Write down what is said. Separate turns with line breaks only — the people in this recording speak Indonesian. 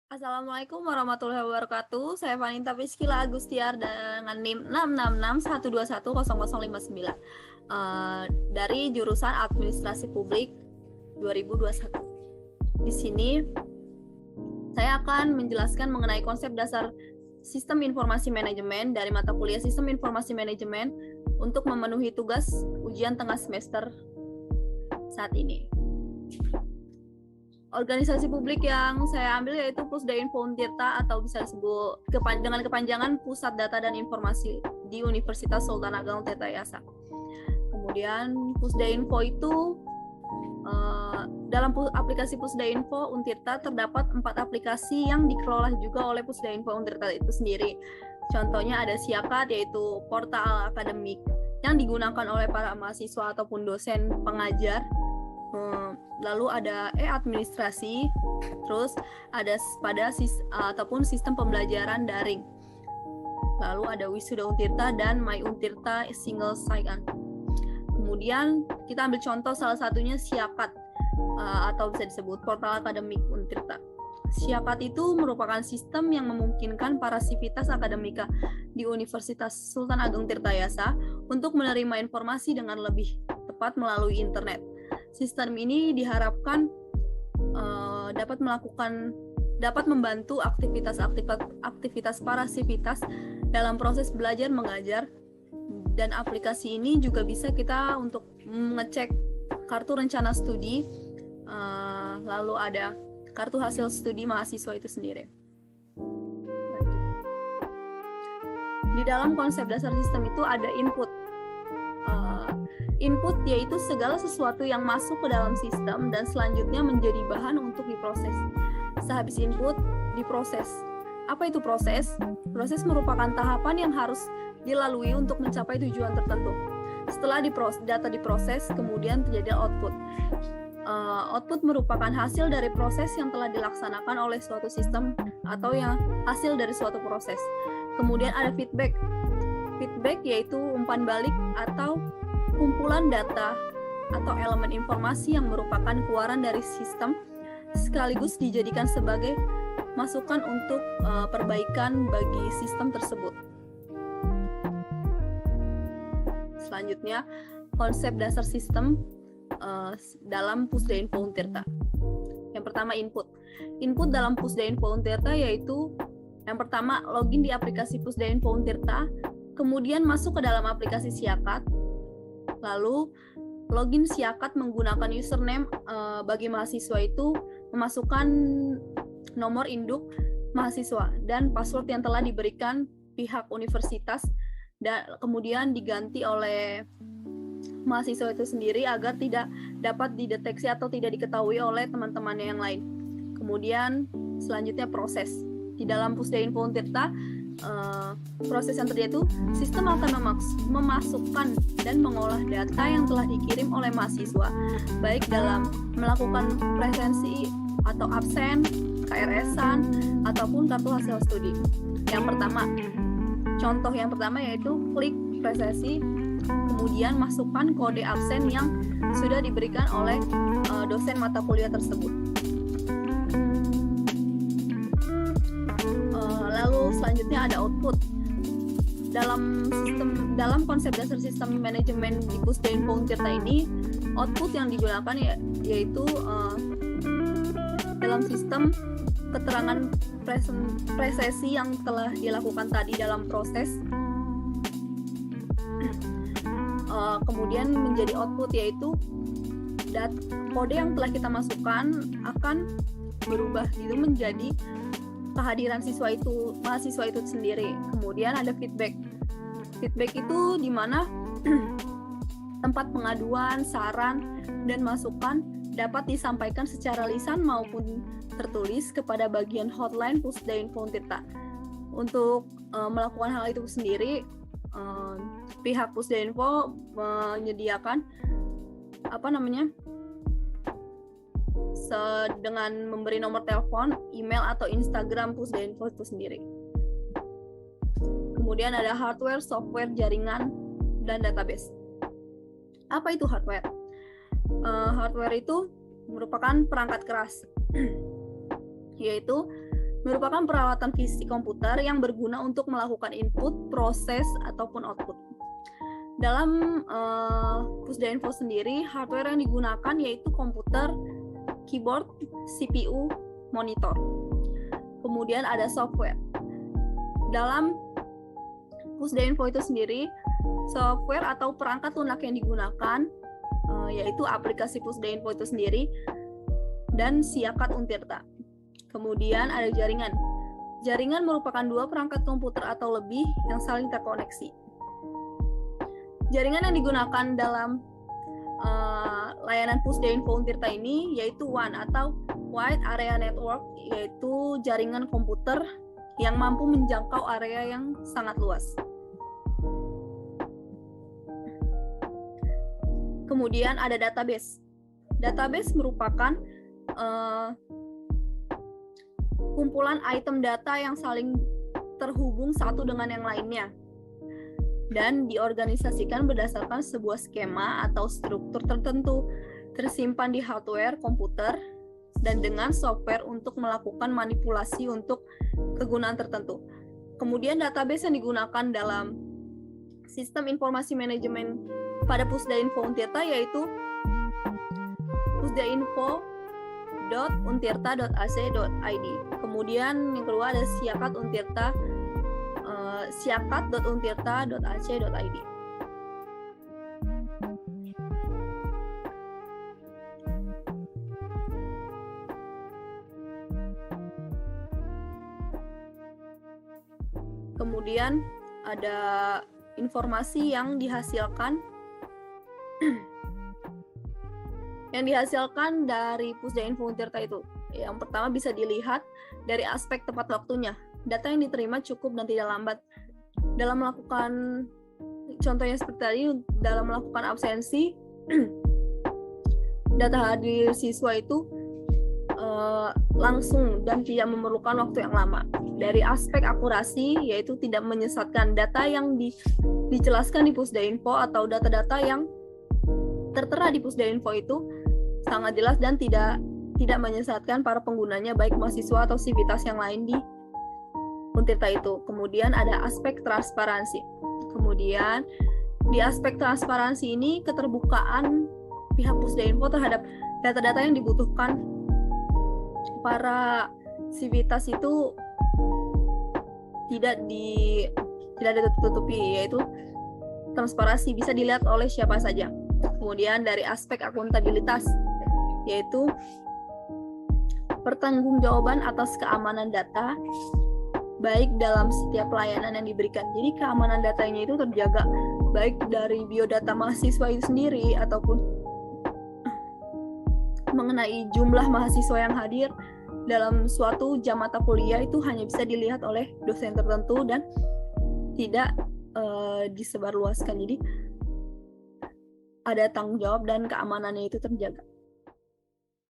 Assalamualaikum warahmatullahi wabarakatuh. Saya Vanita Piskila Agustiar dengan NIM 666121059 dari jurusan Administrasi Publik 2021. Di sini saya akan menjelaskan mengenai konsep dasar Sistem Informasi Manajemen dari mata kuliah Sistem Informasi Manajemen untuk memenuhi tugas ujian tengah semester saat ini. Organisasi publik yang saya ambil yaitu Pusda Info Untirta atau bisa disebut dengan kepanjangan Pusat Data dan Informasi di Universitas Sultan Ageng Tirtayasa. Kemudian Pusda Info itu dalam aplikasi Pusda Info Untirta terdapat 4 aplikasi yang dikelola juga oleh Pusda Info Untirta itu sendiri. Contohnya ada Siakat, yaitu portal akademik yang digunakan oleh para mahasiswa ataupun dosen pengajar. Lalu ada administrasi, terus ada ataupun sistem pembelajaran daring. Lalu ada Wisuda Untirta dan My Untirta single sign. Kemudian kita ambil contoh salah satunya Siakat atau bisa disebut portal akademik Untirta. Siakat itu merupakan sistem yang memungkinkan para sivitas akademika di Universitas Sultan Ageng Tirtayasa untuk menerima informasi dengan lebih tepat melalui internet. Sistem ini diharapkan dapat membantu aktivitas para sivitas dalam proses belajar mengajar, dan aplikasi ini juga bisa kita untuk mengecek kartu rencana studi, lalu ada kartu hasil studi mahasiswa itu sendiri. Di dalam konsep dasar sistem itu ada input. Input yaitu segala sesuatu yang masuk ke dalam sistem dan selanjutnya menjadi bahan untuk diproses. Sehabis input, diproses. Apa itu proses? Proses merupakan tahapan yang harus dilalui untuk mencapai tujuan tertentu. Setelah data diproses, kemudian terjadi output. Output merupakan hasil dari proses yang telah dilaksanakan oleh suatu sistem atau yang hasil dari suatu proses. Kemudian ada feedback. Feedback yaitu umpan balik atau kumpulan data atau elemen informasi yang merupakan keluaran dari sistem sekaligus dijadikan sebagai masukan untuk perbaikan bagi sistem tersebut. Selanjutnya, konsep dasar sistem dalam Pusda Info Untirta. Yang pertama, input. Input dalam Pusda Info Untirta yaitu yang pertama, login di aplikasi Pusda Info Untirta, kemudian masuk ke dalam aplikasi Siakat. Lalu login Siakat menggunakan username bagi mahasiswa itu memasukkan nomor induk mahasiswa dan password yang telah diberikan pihak universitas dan kemudian diganti oleh mahasiswa itu sendiri agar tidak dapat dideteksi atau tidak diketahui oleh teman-temannya yang lain. Kemudian selanjutnya proses. Di dalam Pusda Info Untirta, proses yang terjadi itu sistem akan memasukkan dan mengolah data yang telah dikirim oleh mahasiswa, baik dalam melakukan presensi atau absen, KRS-an, ataupun kartu hasil studi. Contoh yang pertama yaitu klik presensi, kemudian masukkan kode absen yang sudah diberikan oleh dosen mata kuliah tersebut. Lalu selanjutnya ada output. Dalam konsep dasar sistem manajemen di Pusda Info Untirta ini, output yang digunakan yaitu dalam sistem keterangan presesi yang telah dilakukan tadi dalam proses, kemudian menjadi output yaitu kode yang telah kita masukkan akan berubah itu menjadi kehadiran mahasiswa itu sendiri. Kemudian ada feedback. Feedback itu di mana tempat pengaduan, saran, dan masukan dapat disampaikan secara lisan maupun tertulis kepada bagian hotline Pusda Info Untirta. Untuk melakukan hal itu sendiri, pihak Pusda Info menyediakan dengan memberi nomor telepon, email, atau Instagram Pusda Info itu sendiri. Kemudian ada hardware, software, jaringan, dan database. Apa itu hardware? Hardware itu merupakan perangkat keras, yaitu merupakan peralatan fisik komputer yang berguna untuk melakukan input, proses, ataupun output. Dalam Pusdainfo sendiri, hardware yang digunakan yaitu komputer, keyboard, CPU, monitor. Kemudian ada software. Dalam Pusdainfo itu sendiri, software atau perangkat lunak yang digunakan yaitu aplikasi Pusdainfo itu sendiri dan Siakat Untirta. Kemudian ada jaringan. Jaringan merupakan dua perangkat komputer atau lebih yang saling terkoneksi. Jaringan yang digunakan dalam layanan Pusdainfo Untirta ini yaitu WAN atau Wide Area Network, yaitu jaringan komputer yang mampu menjangkau area yang sangat luas. Kemudian ada database. Database merupakan kumpulan item data yang saling terhubung satu dengan yang lainnya dan diorganisasikan berdasarkan sebuah skema atau struktur tertentu, tersimpan di hardware komputer dan dengan software untuk melakukan manipulasi untuk kegunaan tertentu. Kemudian database yang digunakan dalam sistem informasi manajemen pada Pusdainfo Untirta yaitu pusdainfo.untirta.ac.id. Kemudian yang kedua ada Siakat Untirta, siakat.untirta.ac.id. Kemudian ada informasi yang dihasilkan dari Pusdainfo Untirta itu. Yang pertama bisa dilihat dari aspek tepat waktunya. Data yang diterima cukup dan tidak lambat. Dalam melakukan, contohnya seperti tadi, dalam melakukan absensi, data hadir siswa itu langsung dan tidak memerlukan waktu yang lama. Dari aspek akurasi, yaitu tidak menyesatkan. Data yang dijelaskan di Pusdainfo atau data-data yang tertera di Pusdainfo itu sangat jelas dan tidak menyesatkan para penggunanya, baik mahasiswa atau sivitas yang lain di Untirta itu. Kemudian ada aspek transparansi. Kemudian di aspek transparansi ini keterbukaan pihak Pusdainfo terhadap data-data yang dibutuhkan para sivitas itu tidak ditutupi, yaitu transparansi bisa dilihat oleh siapa saja. Kemudian dari aspek akuntabilitas, yaitu pertanggungjawaban atas keamanan data baik dalam setiap pelayanan yang diberikan. Jadi keamanan datanya itu terjaga baik dari biodata mahasiswa itu sendiri ataupun mengenai jumlah mahasiswa yang hadir dalam suatu jam mata kuliah itu hanya bisa dilihat oleh dosen tertentu dan tidak disebarluaskan. Jadi ada tanggung jawab dan keamanannya itu terjaga.